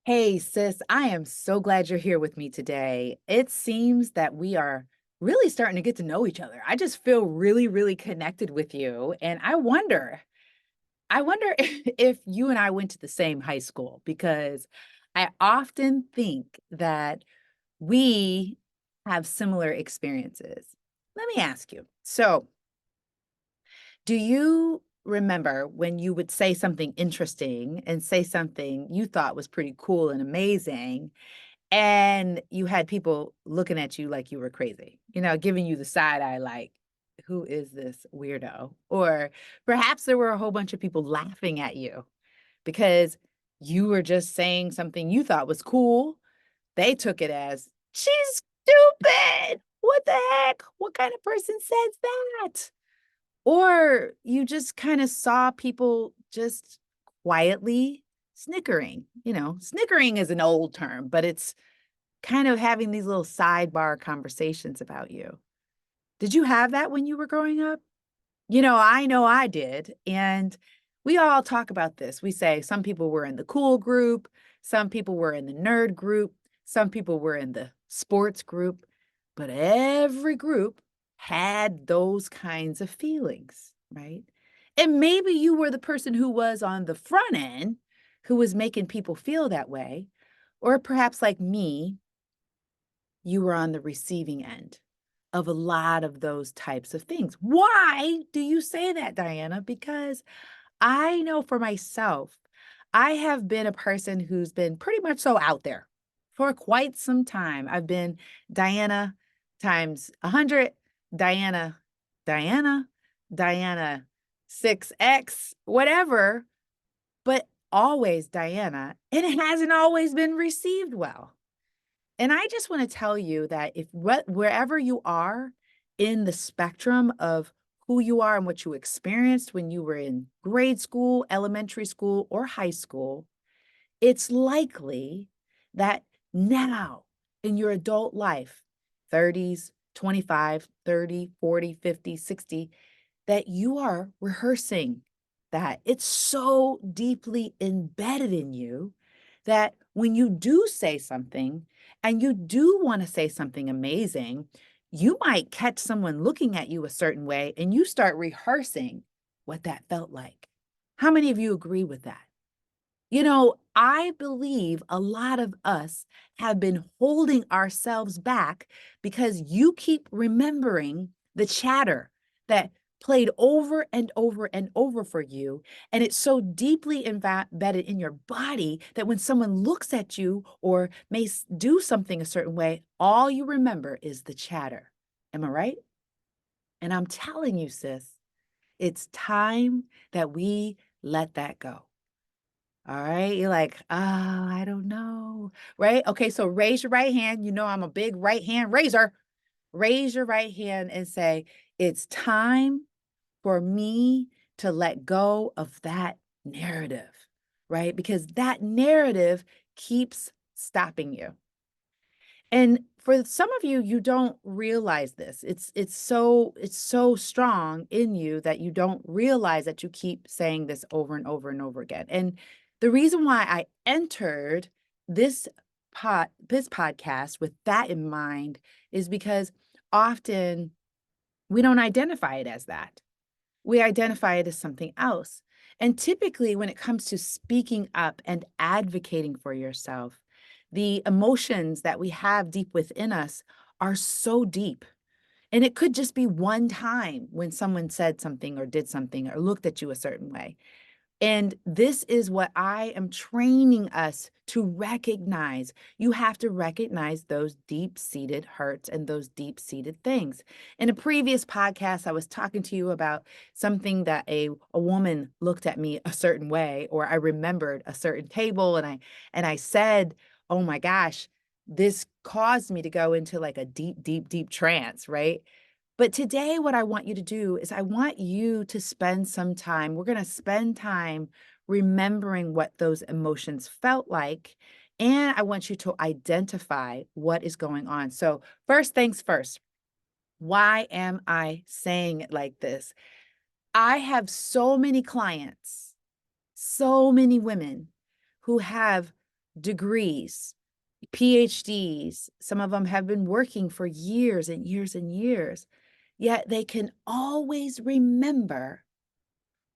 Hey, sis, I am so glad you're here with me today. It seems that we are really starting to get to know each other. I just feel really, really connected with you. And I wonder if you and I went to the same high school because I often think that we have similar experiences. Let me ask you. So, do you remember when you would say something interesting and say something you thought was pretty cool and amazing? And you had people looking at you like you were crazy, giving you the side eye, like, who is this weirdo? Or perhaps there were a whole bunch of people laughing at you because you were just saying something you thought was cool. They took it as, she's stupid. What the heck? What kind of person says that? Or you just kind of saw people just quietly snickering. Snickering is an old term, but it's kind of having these little sidebar conversations about you. Did you have that when you were growing up? I know I did. And we all talk about this. We say some people were in the cool group, some people were in the nerd group, some people were in the sports group, but every group had those kinds of feelings, right? And maybe you were the person who was on the front end who was making people feel that way. Or perhaps like me, you were on the receiving end of a lot of those types of things. Why do you say that, Diana? Because I know for myself, I have been a person who's been pretty much so out there for quite some time. I've been Diana times 100, Diana, Diana, Diana 6X, whatever, but always Diana. And it hasn't always been received well. And I just want to tell you that if wherever you are in the spectrum of who you are and what you experienced when you were in grade school, elementary school, or high school, it's likely that now in your adult life, 30s, 25, 30, 40, 50, 60, that you are rehearsing that. It's so deeply embedded in you that when you do say something and you do want to say something amazing, you might catch someone looking at you a certain way and you start rehearsing what that felt like. How many of you agree with that? I believe a lot of us have been holding ourselves back because you keep remembering the chatter that played over and over and over for you. And it's so deeply embedded in your body that when someone looks at you or may do something a certain way, all you remember is the chatter. Am I right? And I'm telling you, sis, it's time that we let that go. All right. You're like, oh, I don't know. Right. Okay. So raise your right hand. I'm a big right hand raiser. Raise your right hand and say, it's time for me to let go of that narrative. Right. Because that narrative keeps stopping you. And for some of you, you don't realize this. It's so strong in you that you don't realize that you keep saying this over and over and over again. And the reason why I entered this this podcast with that in mind is because often we don't identify it as that. We identify it as something else. And typically, when it comes to speaking up and advocating for yourself, the emotions that we have deep within us are so deep. And it could just be one time when someone said something or did something or looked at you a certain way. And this is what I am training us to recognize. You have to recognize those deep-seated hurts and those deep-seated things. In a previous podcast, I was talking to you about something that a woman looked at me a certain way, or I remembered a certain table, and I said, "Oh my gosh, this caused me to go into like a deep, deep, deep trance," right? But today, what I want you to do is I want you to spend some time. We're going to spend time remembering what those emotions felt like. And I want you to identify what is going on. So, first things first, why am I saying it like this? I have so many clients, so many women who have degrees, PhDs. Some of them have been working for years and years and years, yet they can always remember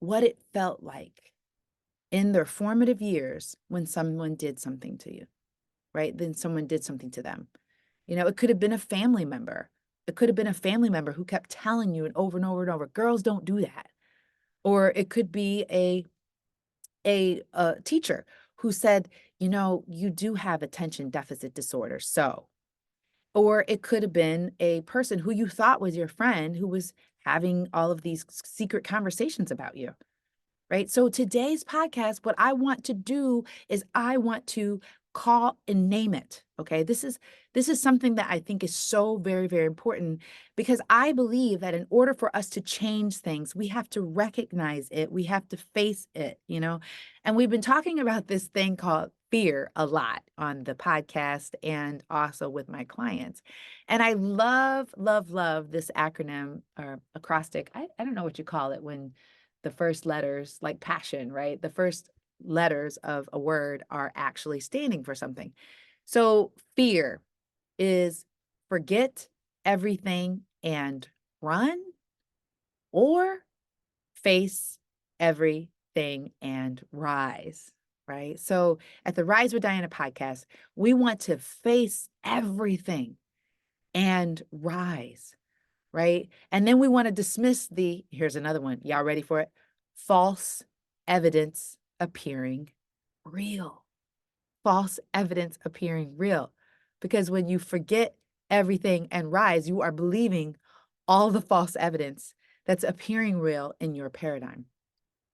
what it felt like in their formative years when someone did something to you, right? Then someone did something to them. It could have been a family member. It could have been a family member who kept telling you and over and over, girls don't do that. Or it could be a teacher who said, you do have attention deficit disorder. So, or it could have been a person who you thought was your friend who was having all of these secret conversations about you. Right. So today's podcast, what I want to do is I want to call and name it. Okay. This is something that I think is so very, very important, because I believe that in order for us to change things, we have to recognize it. We have to face it, and we've been talking about this thing called fear a lot on the podcast and also with my clients. And I love, love, love this acronym or acrostic. I don't know what you call it when the first letters, like passion, right? The first letters of a word are actually standing for something. So fear is forget everything and run, or face everything and rise, right? So at the Rise with Diana podcast, we want to face everything and rise, right? And then we want to dismiss here's another one. Y'all ready for it? False evidence appearing real. False evidence appearing real. Because when you forget everything and rise, you are believing all the false evidence that's appearing real in your paradigm.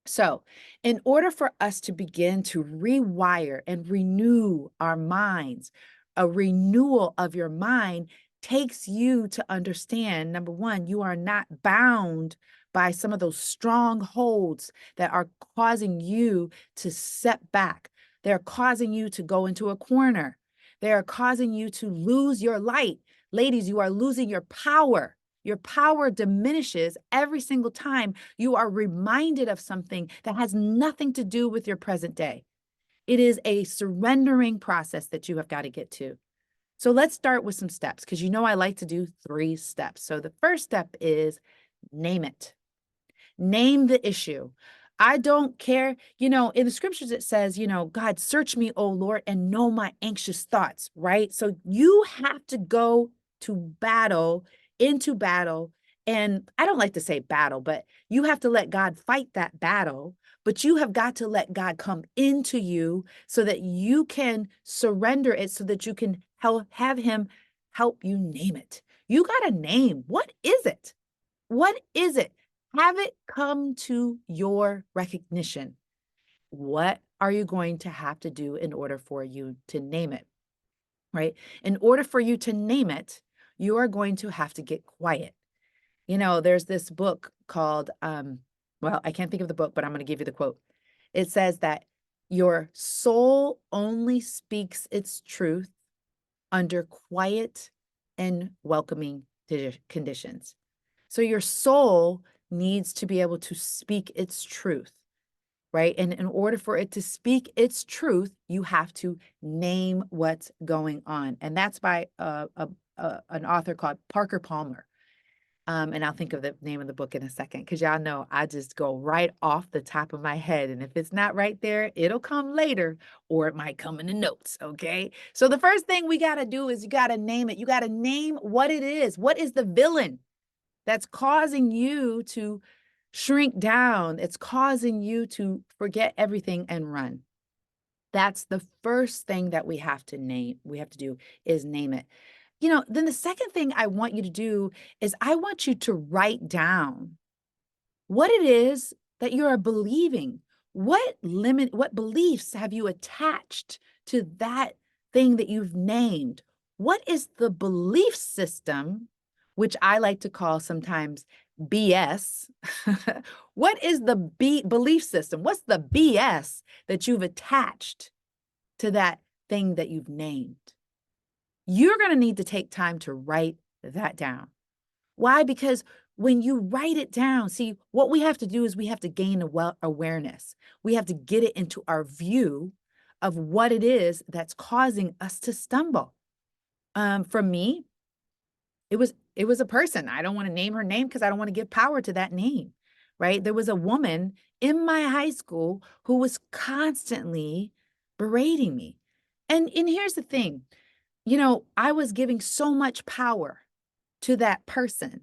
So, in order for us to begin to rewire and renew our minds, a renewal of your mind takes you to understand, number one, you are not bound by some of those strongholds that are causing you to step back. They're causing you to go into a corner. They are causing you to lose your light. Ladies, you are losing your power. Your power diminishes every single time you are reminded of something that has nothing to do with your present day. It is a surrendering process that you have got to get to. So let's start with some steps, because I like to do 3 steps. So the first step is name it. Name the issue. I don't care. In the scriptures, it says, God, search me, O Lord, and know my anxious thoughts, right? So you have to go to battle, into battle. And I don't like to say battle, but you have to let God fight that battle. But you have got to let God come into you so that you can surrender it, so that you can have him help you name it. You got to name. What is it? What is it? Have it come to your recognition. What are you going to have to do in order for you to name it, right? In order for you to name it, you are going to have to get quiet. There's this book called, well, I can't think of the book, but I'm going to give you the quote. It says that your soul only speaks its truth under quiet and welcoming conditions. So your soul needs to be able to speak its truth, right? And in order for it to speak its truth, you have to name what's going on. And that's by an author called Parker Palmer. And I'll think of the name of the book in a second, because y'all know I just go right off the top of my head. And if it's not right there, it'll come later, or it might come in the notes, okay? So the first thing we got to do is you got to name it. You got to name what it is. What is the villain that's causing you to shrink down? It's causing you to forget everything and run. That's the first thing that we have to do is name it. Then the second thing I want you to do is I want you to write down what it is that you are believing. What beliefs have you attached to that thing that you've named? What is the belief system, which I like to call sometimes BS? What is the belief system? What's the BS that you've attached to that thing that you've named? You're going to need to take time to write that down. Why? Because when you write it down, see, what we have to do is we have to gain awareness. We have to get it into our view of what it is that's causing us to stumble. For me, it was a person. I don't want to name her name because I don't want to give power to that name, right? There was a woman in my high school who was constantly berating me. And here's the thing, I was giving so much power to that person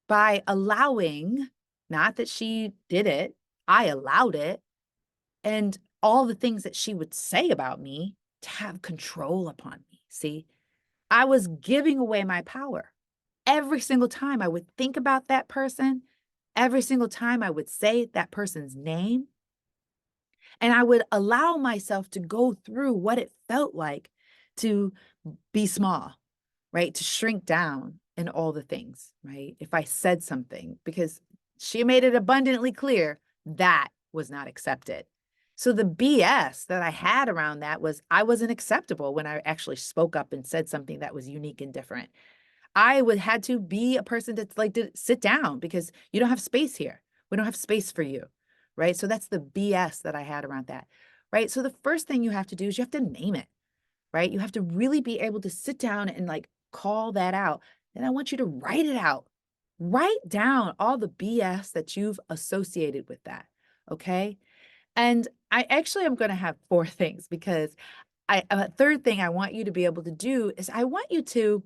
by allowing, not that she did it, I allowed it, and all the things that she would say about me to have control upon me. See, I was giving away my power. Every single time I would think about that person, every single time I would say that person's name, and I would allow myself to go through what it felt like to be small, right? To shrink down and all the things, right? If I said something, because she made it abundantly clear that was not accepted. So the BS that I had around that was I wasn't acceptable when I actually spoke up and said something that was unique and different. I would had to be a person that's like to sit down because you don't have space here. We don't have space for you. Right. So that's the BS that I had around that. Right. So the first thing you have to do is you have to name it. Right. You have to really be able to sit down and like call that out. And I want you to write it out. Write down all the BS that you've associated with that. Okay. And I actually am going to have four things because a third thing I want you to be able to do is I want you to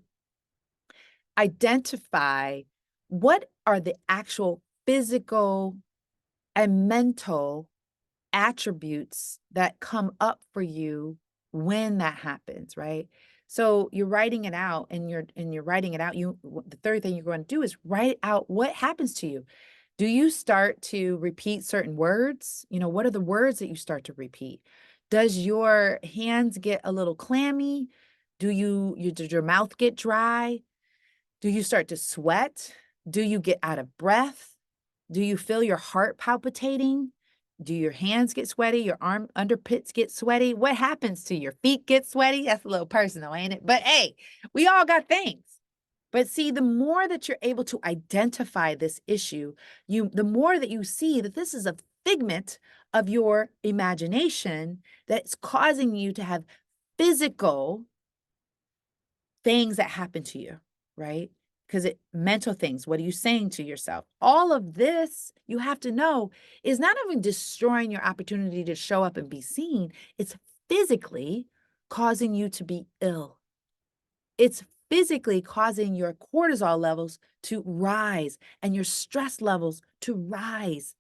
identify what are the actual physical and mental attributes that come up for you when that happens, right? So you're writing it out and you're writing it out. The third thing you're going to do is write out what happens to you. Do you start to repeat certain words? What are the words that you start to repeat? Does your hands get a little clammy? Does your mouth get dry? Do you start to sweat? Do you get out of breath? Do you feel your heart palpitating? Do your hands get sweaty? Your arm underpits get sweaty? What happens to your feet get sweaty? That's a little personal, ain't it? But hey, we all got things. But see, the more that you're able to identify this issue, the more that you see that this is a figment of your imagination that's causing you to have physical things that happen to you, right? Because mental things, what are you saying to yourself? All of this, you have to know, is not even destroying your opportunity to show up and be seen. It's physically causing you to be ill. It's physically causing your cortisol levels to rise and your stress levels to rise.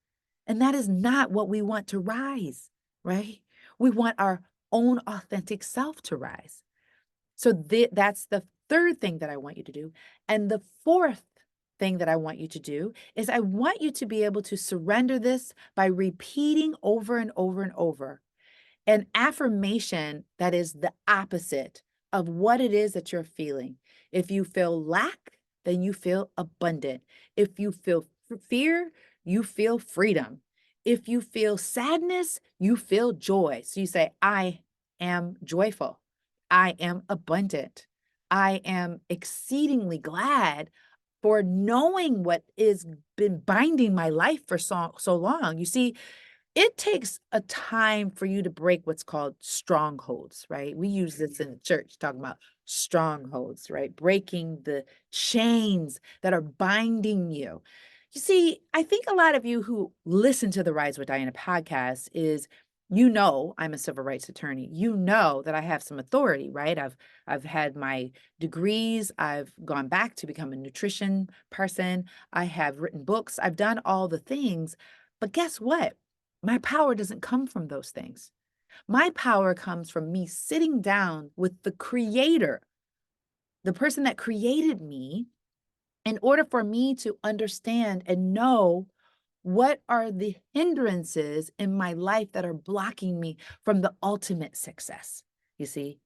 And that is not what we want to rise, right? We want our own authentic self to rise. So that's the third thing that I want you to do. And the fourth thing that I want you to do is I want you to be able to surrender this by repeating over and over and over an affirmation that is the opposite of what it is that you're feeling. If you feel lack, then you feel abundant. If you feel fear, you feel freedom. If you feel sadness, you feel joy. So you say, I am joyful. I am abundant. I am exceedingly glad for knowing what is been binding my life for so long. You see, it takes a time for you to break what's called strongholds, right? We use this in the church, talking about strongholds, right? Breaking the chains that are binding you. You see, I think a lot of you who listen to the Rise with Diana podcast is, I'm a civil rights attorney. You know that I have some authority, right? I've had my degrees. I've gone back to become a nutrition person. I have written books. I've done all the things. But guess what? My power doesn't come from those things. My power comes from me sitting down with the creator, the person that created me, in order for me to understand and know what are the hindrances in my life that are blocking me from the ultimate success. You see,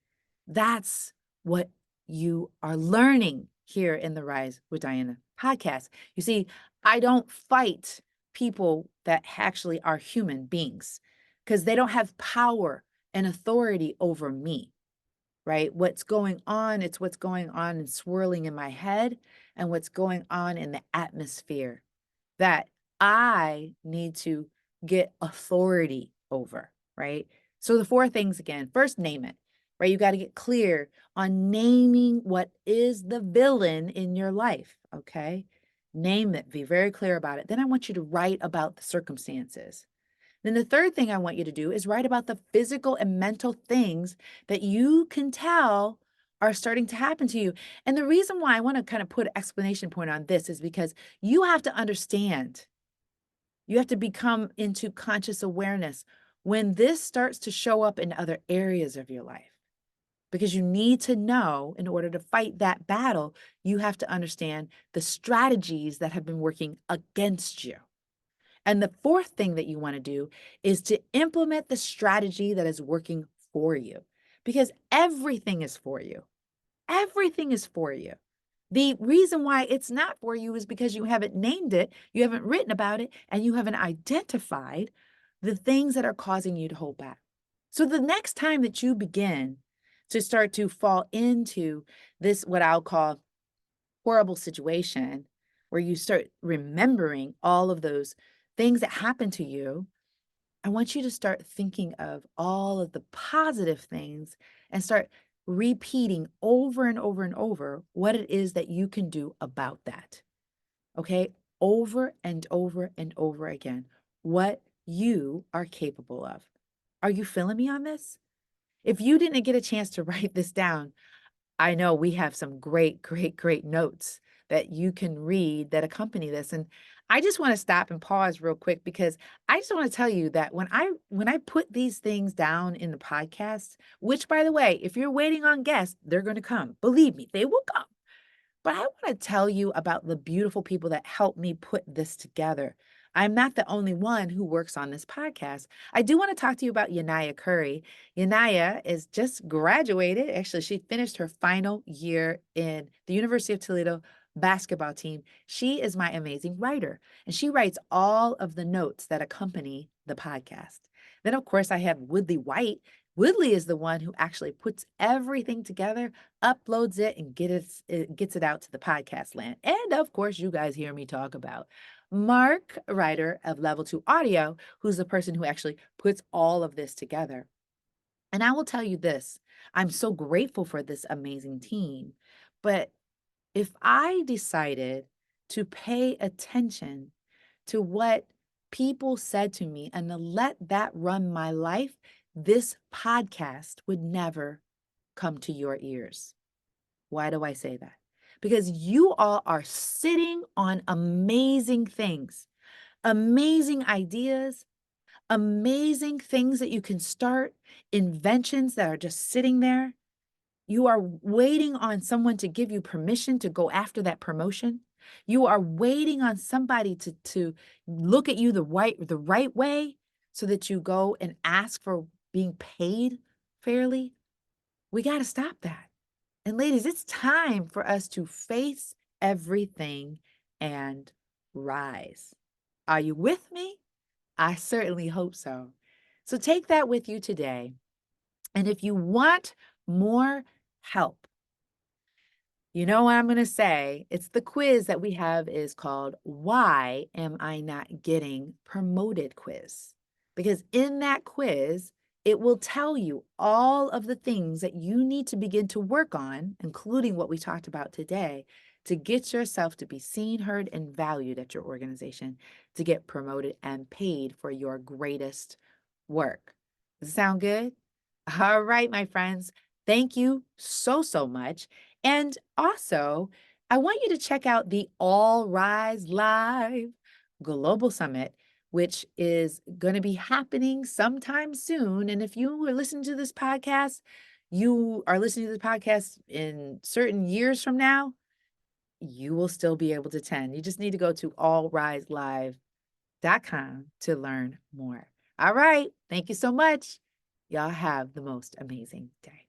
that's what you are learning here in the Rise with Diana podcast. You see, I don't fight people that actually are human beings because they don't have power and authority over me, right? It's what's going on and swirling in my head and what's going on in the atmosphere that I need to get authority over, right? So the four things again, first, name it, right? You got to get clear on naming what is the villain in your life, okay? Name it, be very clear about it. Then I want you to write about the circumstances. Then the third thing I want you to do is write about the physical and mental things that you can tell are starting to happen to you. And the reason why I want to kind of put an explanation point on this is because you have to understand, you have to become into conscious awareness when this starts to show up in other areas of your life. Because you need to know, in order to fight that battle, you have to understand the strategies that have been working against you. And the fourth thing that you want to do is to implement the strategy that is working for you, because everything is for you. Everything is for you. The reason why it's not for you is because you haven't named it, you haven't written about it, and you haven't identified the things that are causing you to hold back. So the next time that you begin to start to fall into this, what I'll call horrible situation, where you start remembering all of those things that happened to you, I want you to start thinking of all of the positive things and start repeating over and over and over what it is that you can do about that. Okay? Over and over and over again, what you are capable of. Are you feeling me on this? If you didn't get a chance to write this down, I know we have some great, great, great notes that you can read that accompany this. And I just want to stop and pause real quick, because I just want to tell you that when I put these things down in the podcast, which, by the way, if you're waiting on guests, they're going to come. Believe me, they will come. But I want to tell you about the beautiful people that helped me put this together. I'm not the only one who works on this podcast. I do want to talk to you about Yanaya Curry. Yanaya is just graduated. Actually, she finished her final year in the University of Toledo basketball team. She is my amazing writer, and she writes all of the notes that accompany the podcast. Then, of course, I have Woodley White. Woodley is the one who actually puts everything together, uploads it, and gets it out to the podcast land. And of course, you guys hear me talk about Mark, writer of Level 2 Audio, who's the person who actually puts all of this together. And I will tell you this, I'm so grateful for this amazing team. But if I decided to pay attention to what people said to me and to let that run my life, this podcast would never come to your ears. Why do I say that? Because you all are sitting on amazing things, amazing ideas, amazing things that you can start, inventions that are just sitting there. You are waiting on someone to give you permission to go after that promotion. You are waiting on somebody to look at you the right way so that you go and ask for being paid fairly. We got to stop that. And ladies, it's time for us to face everything and rise. Are you with me? I certainly hope so. So take that with you today. And if you want more help, you know what I'm going to say? It's the quiz that we have is called Why Am I Not Getting Promoted quiz. Because in that quiz, it will tell you all of the things that you need to begin to work on, including what we talked about today, to get yourself to be seen, heard, and valued at your organization, to get promoted and paid for your greatest work. Does it sound good? All right, my friends. Thank you so, so much. And also, I want you to check out the All Rise Live Global Summit, which is going to be happening sometime soon. And if you are listening to this podcast, you are listening to the podcast in certain years from now, you will still be able to attend. You just need to go to allriselive.com to learn more. All right. Thank you so much. Y'all have the most amazing day.